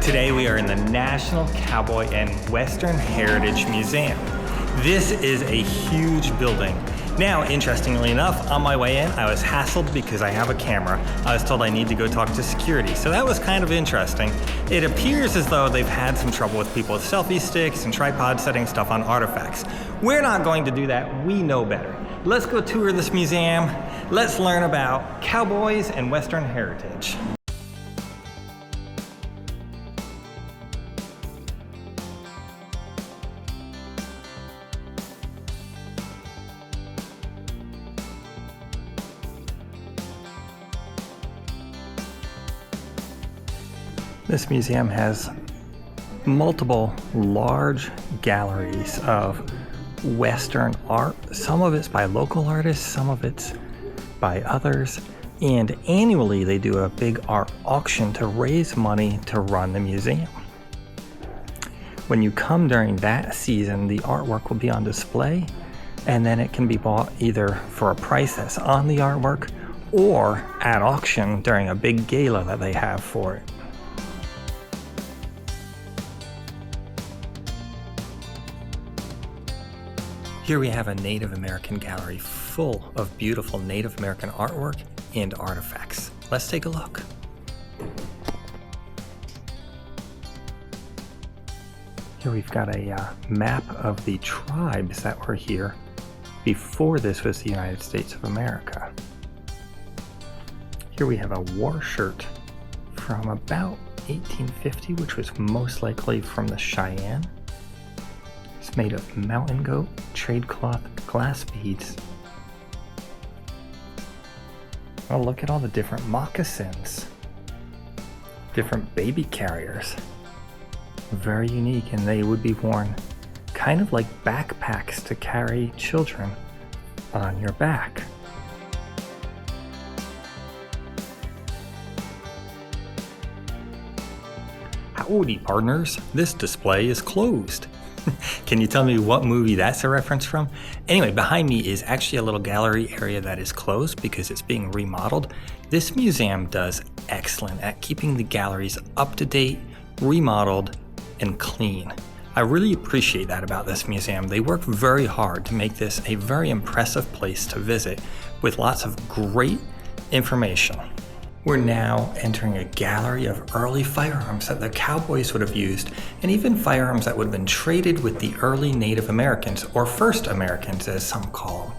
Today we are in the National Cowboy and Western Heritage Museum. This is a huge building. Now, interestingly enough, on my way in, I was hassled because I have a camera. I was told I need to go talk to security, so that was kind of interesting. It appears as though they've had some trouble with people with selfie sticks and tripods setting stuff on artifacts. We're not going to do that, we know better. Let's go tour this museum. Let's learn about cowboys and Western heritage. This museum has multiple large galleries of Western art. Some of it's by local artists, some of it's by others. And annually they do a big art auction to raise money to run the museum. When you come during that season, the artwork will be on display, and then it can be bought either for a price that's on the artwork or at auction during a big gala that they have for it. Here we have a Native American gallery full of beautiful Native American artwork and artifacts. Let's take a look. Here we've got a map of the tribes that were here before this was the United States of America. Here we have a war shirt from about 1850, which was most likely from the Cheyenne. It's made of mountain goat, trade cloth, glass beads. Oh, look at all the different moccasins. Different baby carriers. Very unique, and they would be worn kind of like backpacks to carry children on your back. Howdy, partners. This display is closed. Can you tell me what movie that's a reference from? Anyway, behind me is actually a little gallery area that is closed because it's being remodeled. This museum does excellent at keeping the galleries up to date, remodeled, and clean. I really appreciate that about this museum. They work very hard to make this a very impressive place to visit with lots of great information. We're now entering a gallery of early firearms that the cowboys would have used, and even firearms that would have been traded with the early Native Americans, or First Americans as some call them.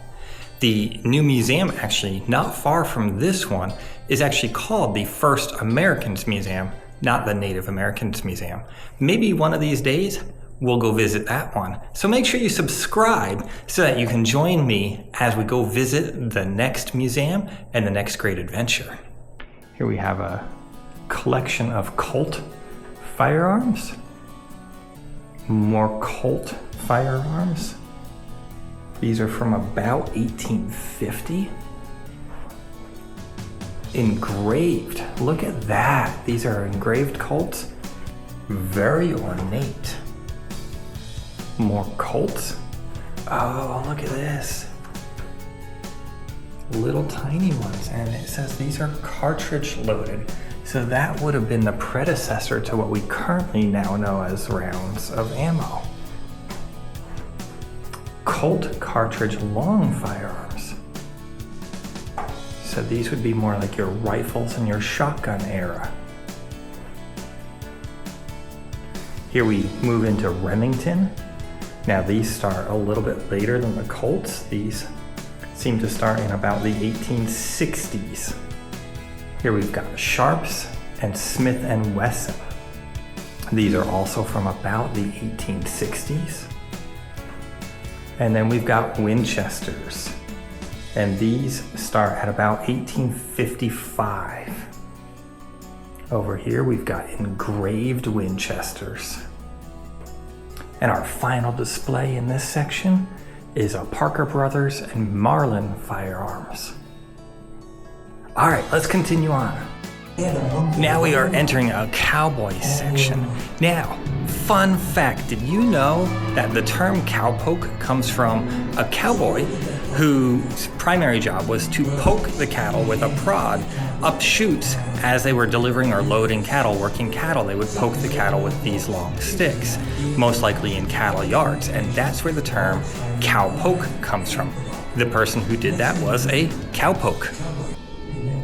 The new museum, actually not far from this one, is actually called the First Americans Museum, not the Native Americans Museum. Maybe one of these days we'll go visit that one. So make sure you subscribe so that you can join me as we go visit the next museum and the next great adventure. Here we have a collection of Colt firearms. More Colt firearms. These are from about 1850. Engraved. Look at that. These are engraved Colts. Very ornate. More Colts. Oh, look at this. Little tiny ones, and it says these are cartridge loaded, so that would have been the predecessor to what we currently now know as rounds of ammo. Colt cartridge long firearms, so these would be more like your rifles and your shotgun era. Here we move into Remington. Now these start a little bit later than the Colts. These seem to start in about the 1860s. Here we've got Sharps and Smith & Wesson. These are also from about the 1860s. And then we've got Winchesters, and these start at about 1855. Over here we've got engraved Winchesters. And our final display in this section is a Parker Brothers and Marlin firearms. All right, let's continue on. Now we are entering a cowboy section. Now, fun fact, did you know that the term cowpoke comes from a cowboy whose primary job was to poke the cattle with a prod up chutes as they were delivering or loading cattle, working cattle. They would poke the cattle with these long sticks, most likely in cattle yards, and that's where the term cowpoke comes from. The person who did that was a cowpoke.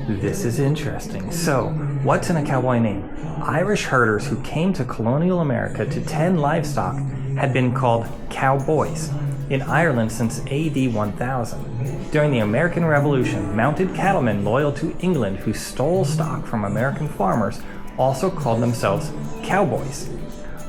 This is interesting. So, what's in a cowboy name? Irish herders who came to colonial America to tend livestock had been called cowboys in Ireland since AD 1000. During the American Revolution, mounted cattlemen loyal to England who stole stock from American farmers also called themselves cowboys.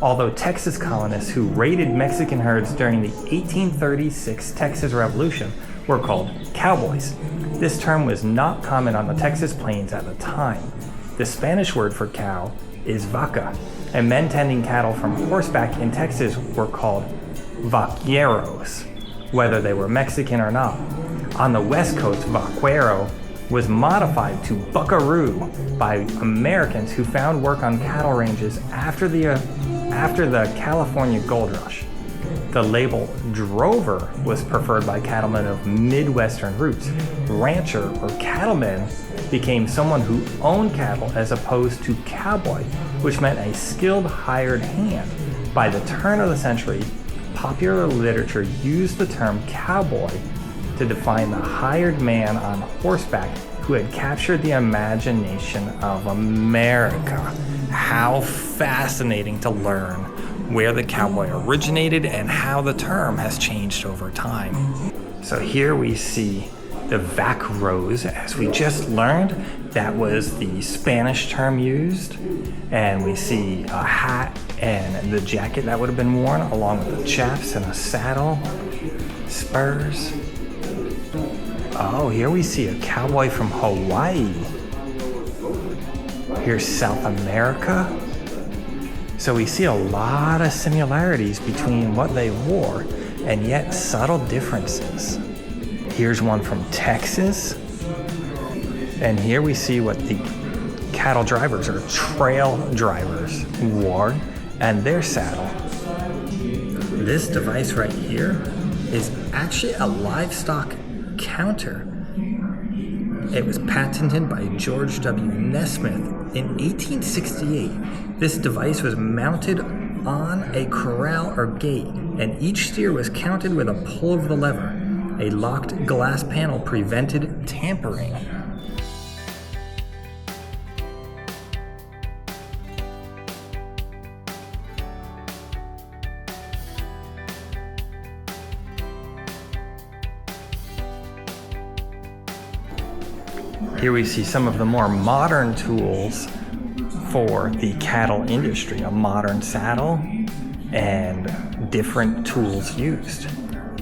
Although Texas colonists who raided Mexican herds during the 1836 Texas Revolution were called cowboys, this term was not common on the Texas plains at the time. The Spanish word for cow is vaca, and men tending cattle from horseback in Texas were called vaqueros, whether they were Mexican or not. On the West Coast, vaquero was modified to buckaroo by Americans who found work on cattle ranges after the California Gold Rush. The label drover was preferred by cattlemen of Midwestern roots. Rancher or cattleman became someone who owned cattle as opposed to cowboy, which meant a skilled hired hand. By the turn of the century, popular literature used the term cowboy to define the hired man on horseback who had captured the imagination of America. How fascinating to learn where the cowboy originated and how the term has changed over time. So here we see the vaqueros, as we just learned. That was the Spanish term used. And we see a hat and the jacket that would have been worn, along with the chaps and a saddle, spurs. Oh, here we see a cowboy from Hawaii. Here's South America. So we see a lot of similarities between what they wore and yet subtle differences. Here's one from Texas. And here we see what the cattle drivers or trail drivers wore and their saddle. This device right here is actually a livestock counter. It was patented by George W. Nesmith in 1868. This device was mounted on a corral or gate, and each steer was counted with a pull of the lever. A locked glass panel prevented tampering. Here we see some of the more modern tools for the cattle industry, a modern saddle and different tools used.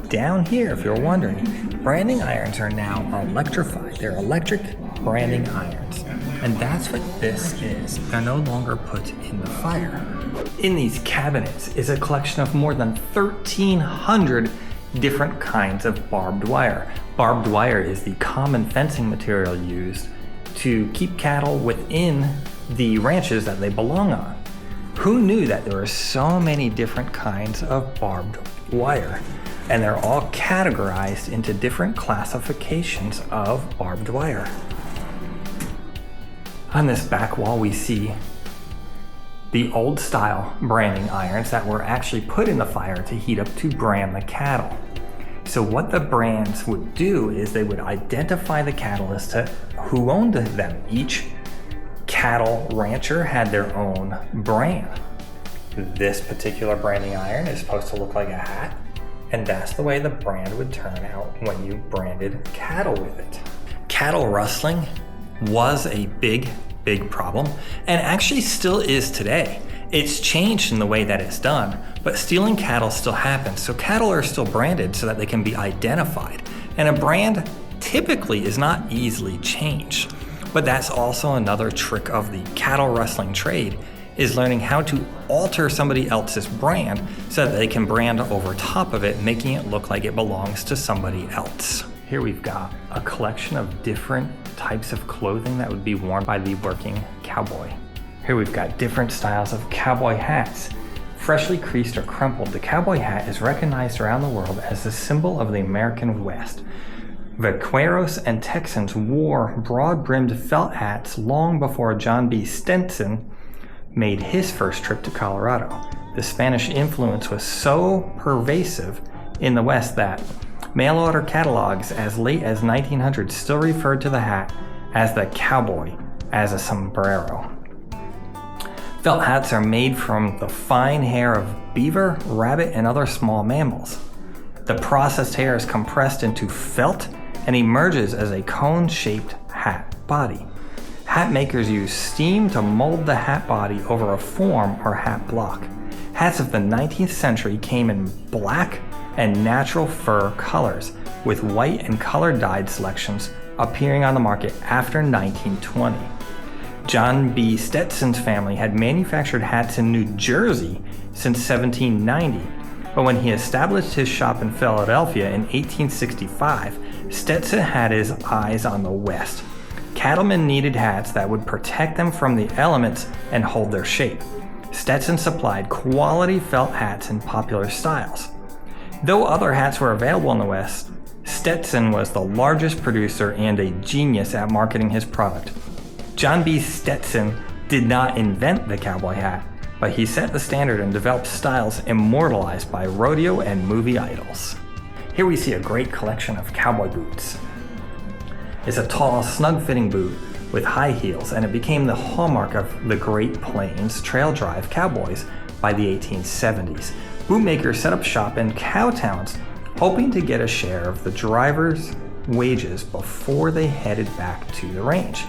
Down here, if you're wondering, branding irons are now electrified. They're electric branding irons. And that's what this is. They're no longer put in the fire. In these cabinets is a collection of more than 1,300 different kinds of barbed wire. Barbed wire is the common fencing material used to keep cattle within the ranches that they belong on. Who knew that there were so many different kinds of barbed wire? And they're all categorized into different classifications of barbed wire. On this back wall, we see the old style branding irons that were actually put in the fire to heat up to brand the cattle. So what the brands would do is they would identify the cattle as to who owned them. Each cattle rancher had their own brand. This particular branding iron is supposed to look like a hat, and that's the way the brand would turn out when you branded cattle with it. Cattle rustling was a big problem, and actually still is today. It's changed in the way that it's done, but stealing cattle still happens. So cattle are still branded so that they can be identified. And a brand typically is not easily changed. But that's also another trick of the cattle rustling trade, is learning how to alter somebody else's brand so that they can brand over top of it, making it look like it belongs to somebody else. Here we've got a collection of different types of clothing that would be worn by the working cowboy. Here we've got different styles of cowboy hats. Freshly creased or crumpled, the cowboy hat is recognized around the world as a symbol of the American West. Vaqueros and Texans wore broad-brimmed felt hats long before John B. Stetson made his first trip to Colorado. The Spanish influence was so pervasive in the West that mail-order catalogs as late as 1900 still referred to the hat as the Cowboy, as a sombrero. Felt hats are made from the fine hair of beaver, rabbit, and other small mammals. The processed hair is compressed into felt and emerges as a cone-shaped hat body. Hat makers use steam to mold the hat body over a form or hat block. Hats of the 19th century came in black and natural fur colors, with white and color-dyed selections appearing on the market after 1920. John B. Stetson's family had manufactured hats in New Jersey since 1790, but when he established his shop in Philadelphia in 1865, Stetson had his eyes on the West. Cattlemen needed hats that would protect them from the elements and hold their shape. Stetson supplied quality felt hats in popular styles. Though other hats were available in the West, Stetson was the largest producer and a genius at marketing his product. John B. Stetson did not invent the cowboy hat, but he set the standard and developed styles immortalized by rodeo and movie idols. Here we see a great collection of cowboy boots. It's a tall, snug-fitting boot with high heels, and it became the hallmark of the Great Plains trail drive cowboys by the 1870s. Bootmakers set up shop in cow towns, hoping to get a share of the drivers' wages before they headed back to the range.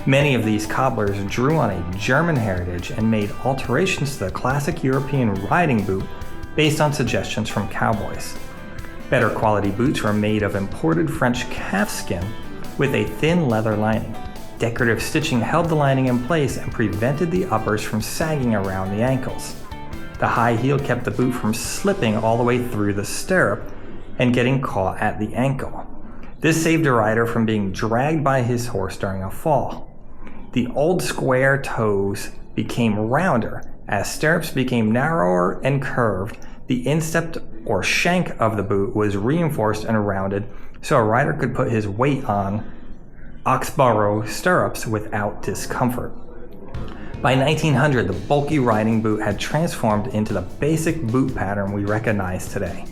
Many of these cobblers drew on a German heritage and made alterations to the classic European riding boot based on suggestions from cowboys. Better quality boots were made of imported French calfskin with a thin leather lining. Decorative stitching held the lining in place and prevented the uppers from sagging around the ankles. The high heel kept the boot from slipping all the way through the stirrup and getting caught at the ankle. This saved a rider from being dragged by his horse during a fall. The old square toes became rounder. As stirrups became narrower and curved, the instep or shank of the boot was reinforced and rounded so a rider could put his weight on oxborough stirrups without discomfort. By 1900, the bulky riding boot had transformed into the basic boot pattern we recognize today.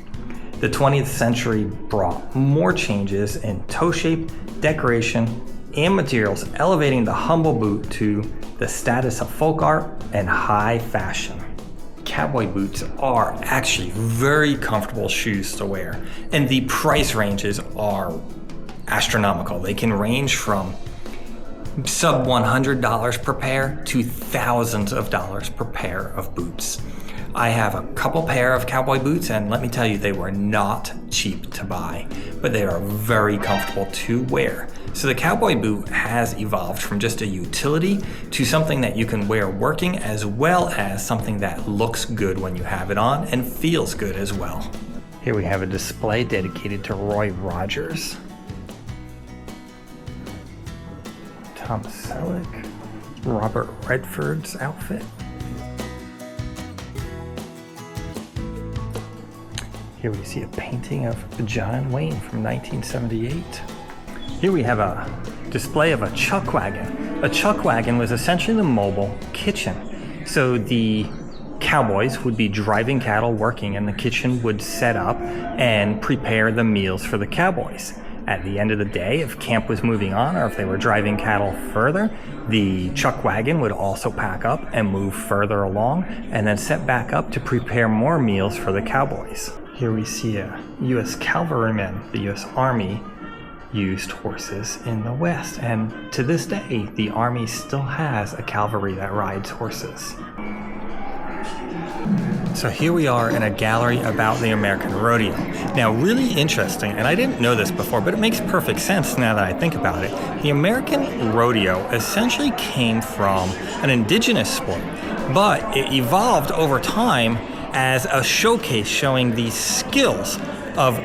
The 20th century brought more changes in toe shape, decoration, and materials, elevating the humble boot to the status of folk art and high fashion. Cowboy boots are actually very comfortable shoes to wear, and the price ranges are astronomical. They can range from sub $100 per pair to thousands of dollars per pair of boots. I have a couple pair of cowboy boots, and let me tell you, they were not cheap to buy, but they are very comfortable to wear. So the cowboy boot has evolved from just a utility to something that you can wear working, as well as something that looks good when you have it on and feels good as well. Here we have a display dedicated to Roy Rogers, Tom Selleck, Robert Redford's outfit. Here we see a painting of John Wayne from 1978. Here we have a display of a chuck wagon. A chuck wagon was essentially the mobile kitchen. So the cowboys would be driving cattle working, and the kitchen would set up and prepare the meals for the cowboys. At the end of the day, if camp was moving on or if they were driving cattle further, the chuck wagon would also pack up and move further along and then set back up to prepare more meals for the cowboys. Here we see a U.S. cavalryman. The U.S. Army used horses in the West, and to this day, the Army still has a cavalry that rides horses. So here we are in a gallery about the American rodeo. Now, really interesting, and I didn't know this before, but it makes perfect sense now that I think about it. The American rodeo essentially came from an indigenous sport, but it evolved over time as a showcase showing the skills of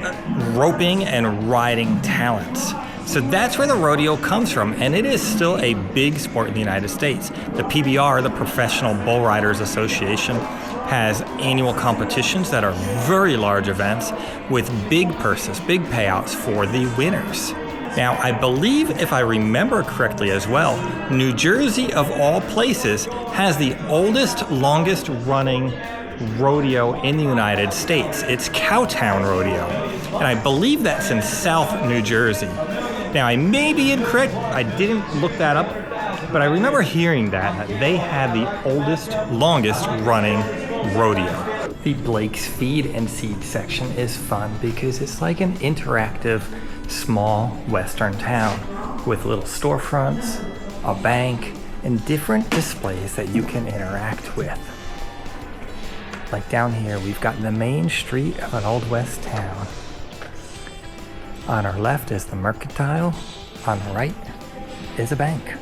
roping and riding talents. So that's where the rodeo comes from, and it is still a big sport in the United States. The PBR, the Professional Bull Riders Association, has annual competitions that are very large events with big purses, big payouts for the winners. Now, I believe, if I remember correctly as well, New Jersey, of all places, has the oldest, longest running rodeo in the United States. It's Cowtown Rodeo, and I believe that's in South New Jersey. Now, I may be incorrect, I didn't look that up, but I remember hearing that they had the oldest, longest running rodeo. The Blake's Feed and Seed section is fun because it's like an interactive, small western town with little storefronts, a bank, and different displays that you can interact with. Like down here, we've got the main street of an old west town. On our left is the mercantile. On the right is a bank.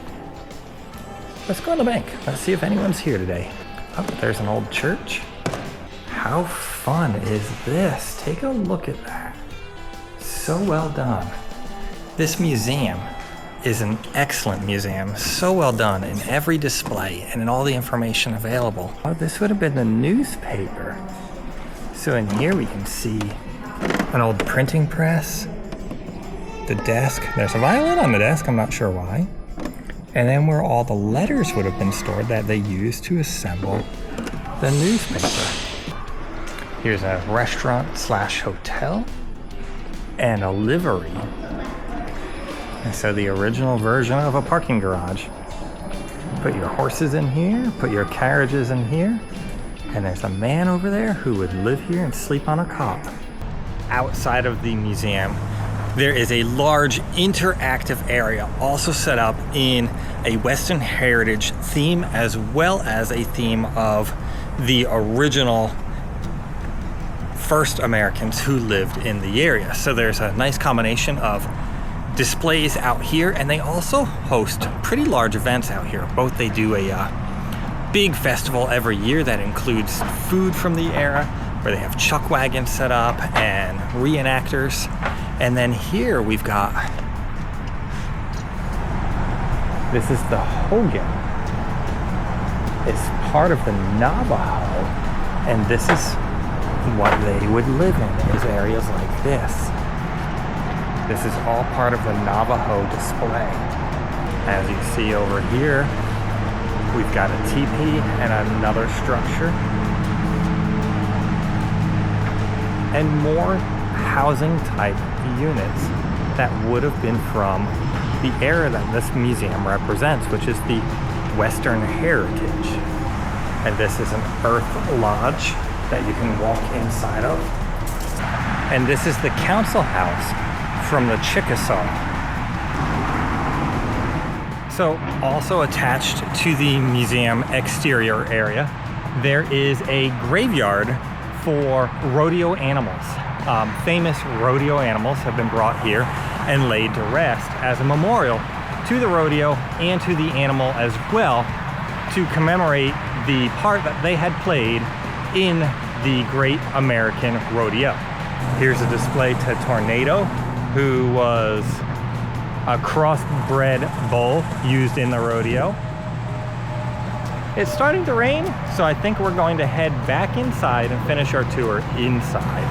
Let's go to the bank. Let's see if anyone's here today. Oh, there's an old church. How fun is this? Take a look at that. So well done. This museum is an excellent museum. So well done in every display and in all the information available. Oh, this would have been the newspaper. So in here we can see an old printing press, the desk. There's a violin on the desk, I'm not sure why. And then where all the letters would have been stored that they used to assemble the newspaper. Here's a restaurant slash hotel and a livery. And so the original version of a parking garage. Put your horses in here, put your carriages in here, and there's a man over there who would live here and sleep on a cot. Outside of the museum, there is a large interactive area also set up in a Western heritage theme, as well as a theme of the original first Americans who lived in the area. So there's a nice combination of displays out here, and they also host pretty large events out here. Both they do a big festival every year that includes food from the era, where they have chuck wagons set up and reenactors. And then here we've got, this is the Hogan. It's part of the Navajo, and this is what they would live in, is areas like this. This is all part of the Navajo display. As you see over here, we've got a teepee and another structure, and more housing type units that would have been from the era that this museum represents, which is the Western heritage. And this is an earth lodge that you can walk inside of. And this is the council house from the Chickasaw. So also attached to the museum exterior area, there is a graveyard for rodeo animals. Famous rodeo animals have been brought here and laid to rest as a memorial to the rodeo and to the animal as well, to commemorate the part that they had played in the Great American Rodeo. Here's a display to Tornado, who was a crossbred bull used in the rodeo. It's starting to rain, so I think we're going to head back inside and finish our tour inside.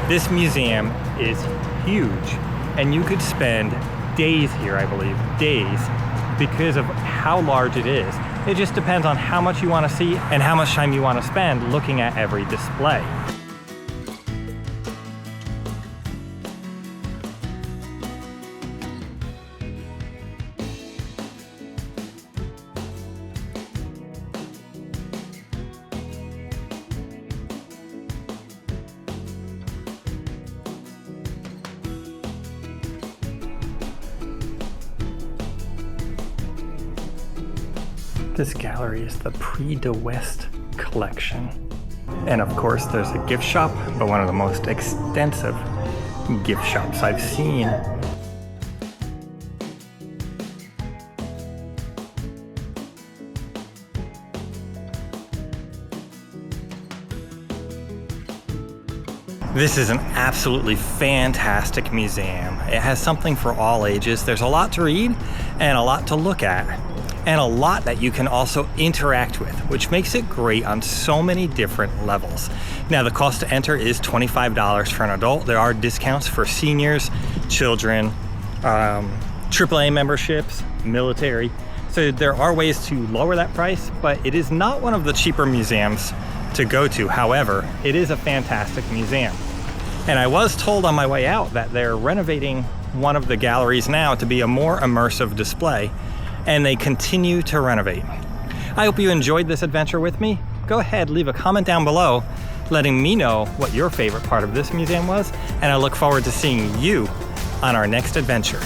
This museum is huge, and you could spend days here, I believe, days, because of how large it is. It just depends on how much you want to see and how much time you want to spend looking at every display. This gallery is the Prix de West collection. And of course there's a gift shop, but one of the most extensive gift shops I've seen. This is an absolutely fantastic museum. It has something for all ages. There's a lot to read and a lot to look at, and a lot that you can also interact with, which makes it great on so many different levels. Now, the cost to enter is $25 for an adult. There are discounts for seniors, children, AAA memberships, military. So there are ways to lower that price, but it is not one of the cheaper museums to go to. However, it is a fantastic museum. And I was told on my way out that they're renovating one of the galleries now to be a more immersive display, and they continue to renovate. I hope you enjoyed this adventure with me. Go ahead, leave a comment down below letting me know what your favorite part of this museum was, and I look forward to seeing you on our next adventure.